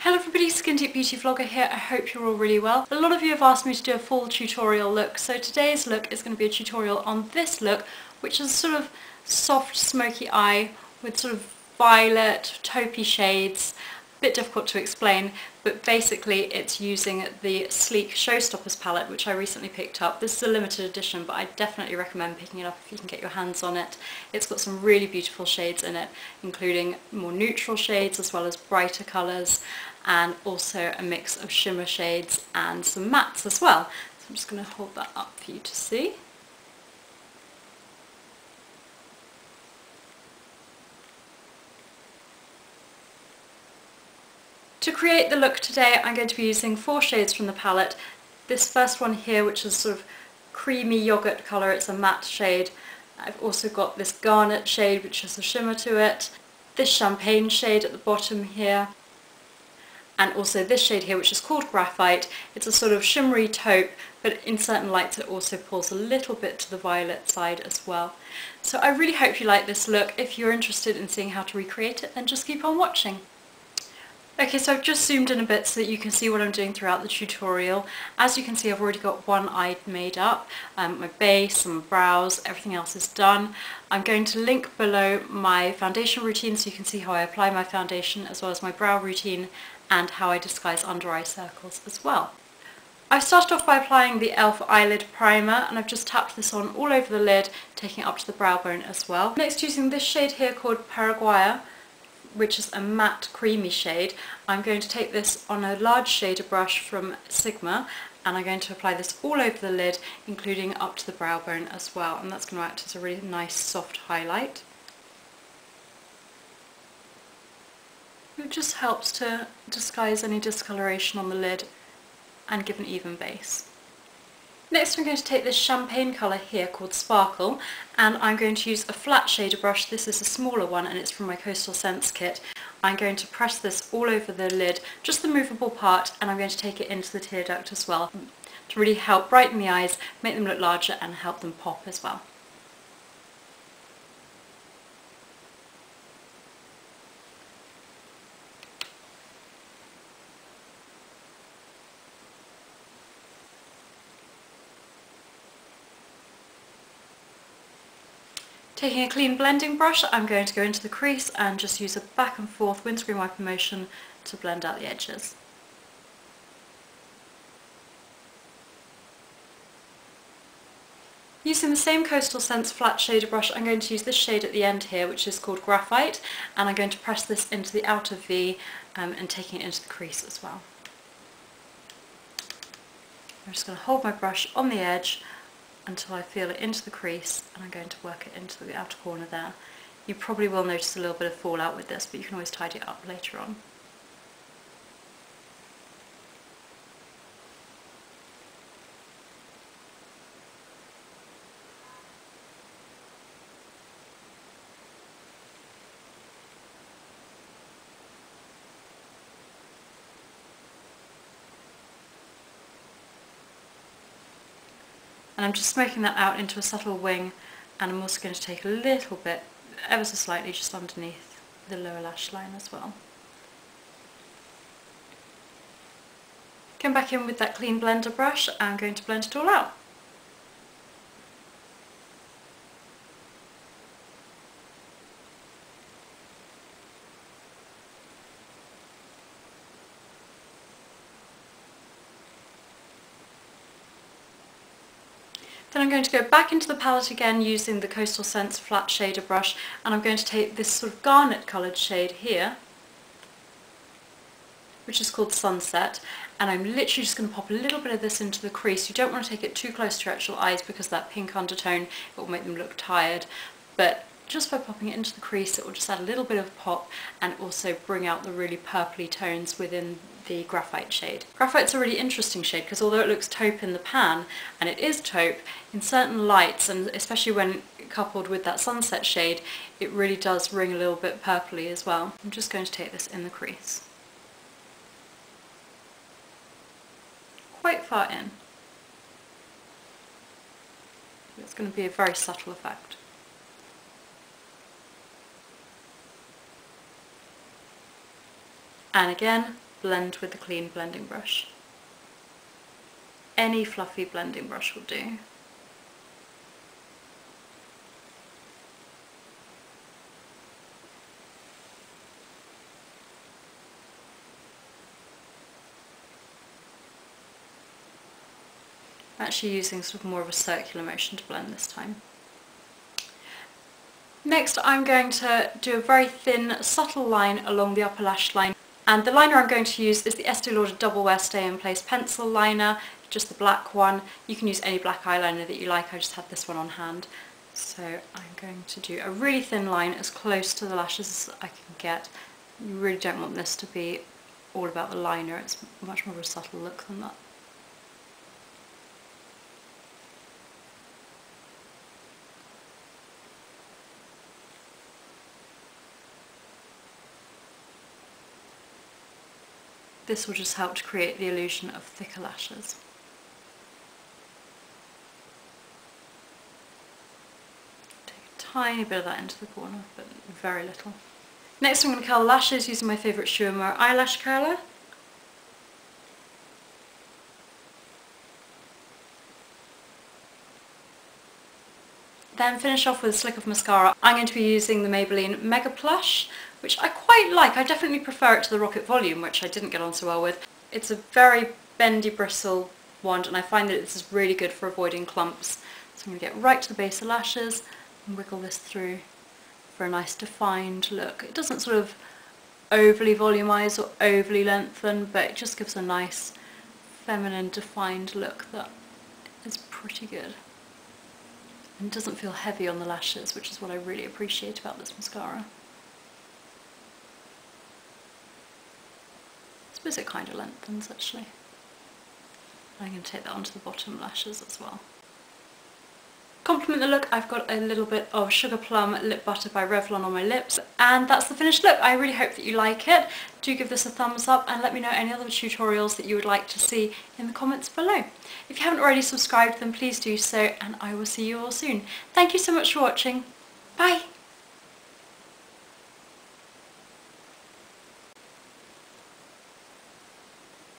Hello everybody, Skin Deep Beauty Vlogger here. I hope you're all really well. A lot of you have asked me to do a full tutorial look, so today's look is going to be a tutorial on this look, which is sort of soft smoky eye with sort of violet, taupey shades. A bit difficult to explain, but basically it's using the Sleek Showstoppers Palette, which I recently picked up. This is a limited edition, but I definitely recommend picking it up if you can get your hands on it. It's got some really beautiful shades in it, including more neutral shades as well as brighter colours, and also a mix of shimmer shades and some mattes as well. So I'm just going to hold that up for you to see. To create the look today, I'm going to be using 4 shades from the palette. This first one here, which is sort of creamy yogurt colour, it's a matte shade. I've also got this garnet shade, which has a shimmer to it. This champagne shade at the bottom here. And also this shade here, which is called Graphite. It's a sort of shimmery taupe, but in certain lights it also pulls a little bit to the violet side as well. So I really hope you like this look. If you're interested in seeing how to recreate it, then just keep on watching. Okay, so I've just zoomed in a bit so that you can see what I'm doing throughout the tutorial. As you can see, I've already got one eye made up, my base and my brows, everything else is done. I'm going to link below my foundation routine so you can see how I apply my foundation, as well as my brow routine and how I disguise under eye circles as well. I started off by applying the e.l.f. Eyelid Primer, and I've just tapped this on all over the lid, taking it up to the brow bone as well. Next, using this shade here called Paraguaya, which is a matte creamy shade, I'm going to take this on a large shader brush from Sigma, and I'm going to apply this all over the lid, including up to the brow bone as well, and that's going to act as a really nice soft highlight. It just helps to disguise any discoloration on the lid and give an even base. Next, I'm going to take this champagne colour here called Sparkle, and I'm going to use a flat shader brush. This is a smaller one and it's from my Coastal Scents kit. I'm going to press this all over the lid, just the movable part, and I'm going to take it into the tear duct as well to really help brighten the eyes, make them look larger and help them pop as well. Taking a clean blending brush, I'm going to go into the crease and just use a back and forth windscreen wiper motion to blend out the edges. Using the same Coastal Scents flat shader brush, I'm going to use this shade at the end here, which is called Graphite, and I'm going to press this into the outer V and taking it into the crease as well. I'm just going to hold my brush on the edge until I feel it into the crease, and I'm going to work it into the outer corner there. You probably will notice a little bit of fallout with this, but you can always tidy it up later on. And I'm just smoking that out into a subtle wing, and I'm also going to take a little bit, ever so slightly, just underneath the lower lash line as well. Come back in with that clean blender brush, and I'm going to blend it all out. Then I'm going to go back into the palette again using the Coastal Scents flat shader brush, and I'm going to take this sort of garnet coloured shade here, which is called Sunset, and I'm literally just going to pop a little bit of this into the crease. You don't want to take it too close to your actual eyes because that pink undertone, it will make them look tired, but just by popping it into the crease it will just add a little bit of pop and also bring out the really purpley tones within the Graphite shade. Graphite's a really interesting shade because although it looks taupe in the pan, and it is taupe, in certain lights, and especially when coupled with that Sunset shade, it really does ring a little bit purpley as well. I'm just going to take this in the crease. Quite far in. It's going to be a very subtle effect. And again, blend with the clean blending brush. Any fluffy blending brush will do. I'm actually using sort of more of a circular motion to blend this time. Next I'm going to do a very thin, subtle line along the upper lash line, and the liner I'm going to use is the Estee Lauder Double Wear Stay in Place pencil liner, just the black one. You can use any black eyeliner that you like, I just had this one on hand. So I'm going to do a really thin line as close to the lashes as I can get. You really don't want this to be all about the liner, it's much more of a subtle look than that. This will just help to create the illusion of thicker lashes. Take a tiny bit of that into the corner, but very little. Next I'm going to curl the lashes using my favourite Schumer eyelash curler. Then finish off with a slick of mascara. I'm going to be using the Maybelline Mega Plush, which I quite like. I definitely prefer it to the Rocket Volume, which I didn't get on so well with. It's a very bendy bristle wand, and I find that this is really good for avoiding clumps. So I'm going to get right to the base of lashes and wiggle this through for a nice defined look. It doesn't sort of overly volumize or overly lengthen, but it just gives a nice feminine defined look that is pretty good. And it doesn't feel heavy on the lashes, which is what I really appreciate about this mascara. I suppose it kind of lengthens actually. I'm going to take that onto the bottom lashes as well. Complement the look, I've got a little bit of Sugar Plum Lip Butter by Revlon on my lips, and that's the finished look. I really hope that you like it. Do give this a thumbs up and let me know any other tutorials that you would like to see in the comments below. If you haven't already subscribed, then please do so, and I will see you all soon. Thank you so much for watching. Bye!